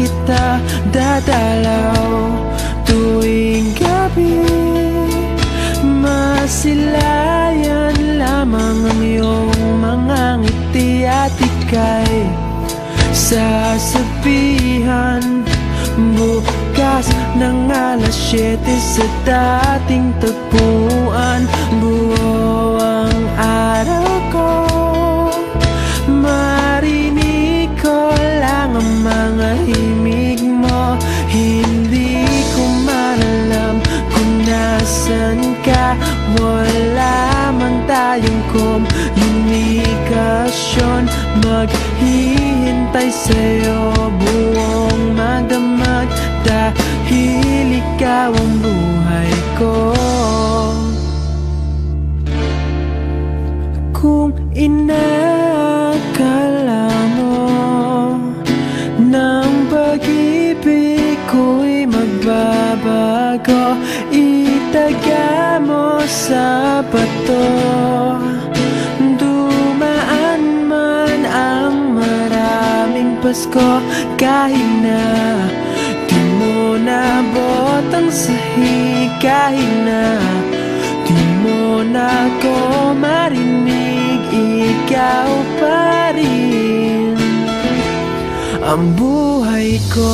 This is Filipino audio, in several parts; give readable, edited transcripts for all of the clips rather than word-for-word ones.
kita dadalaw tuwing gabi. Masilayan lamang ang iyong mga ngiti at ika'y sasabihan bukas ng alas 7 sa dating tagpuan. Buo ang araw ko, marinig ko lang ang mga himig mo. Hindi ko malalam kung nasan ka, wala man tayong komunikasyon. Maghihintay sa'yo buong magdamag dahil ikaw ang buhay ko. Kung inakala mo ng pag-ibig ko'y magbabago, itaga mo sa bato. Dumaan man ang maraming Pasko, kahit na di mo nabot ang sahig, kahit na di mo na ako marinig, ikaw pa rin ang buhay ko.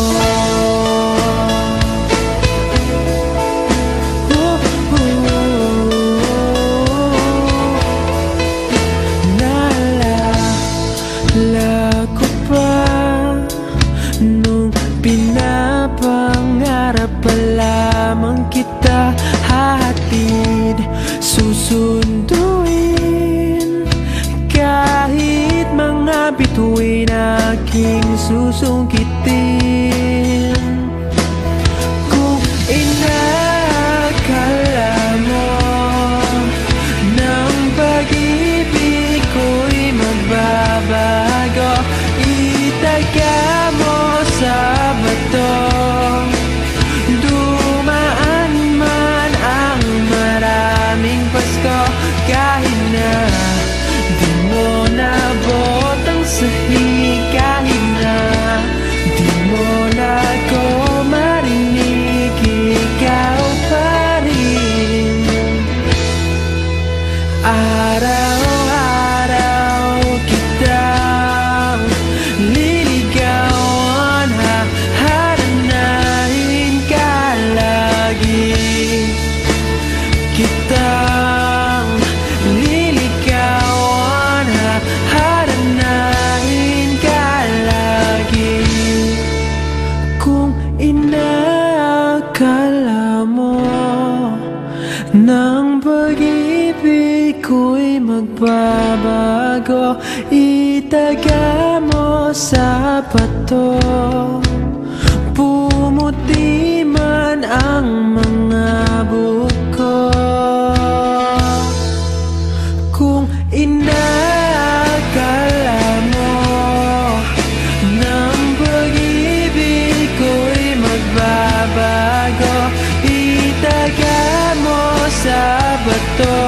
Naalala ko pa nung pinapangarap pa lamang kita, hatid susunduin kahit mga bituin aking susungkitin. Kung inakala mo ng pag-ibig ko'y magbabago, itaga mo sa bato. Dumaan man ang maraming Pasko, kahit na di mo nabot ang sahig, kahit na di mo na ako marinig, ikaw pa rin. Araw-araw kitang liligawan, haharanahin ka lagi. Kitang liligawan, haharanahin ka lagi. Kung inakala mo ng pag-ibig ko'y magbabago, itaga mo sa bato. Pumuti man ang mga buko. Kung inakala mo ng pag-ibig ko'y magbabago, itaga mo sa bato.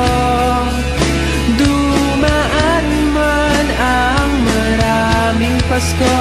Dumaan man ang maraming Pasko,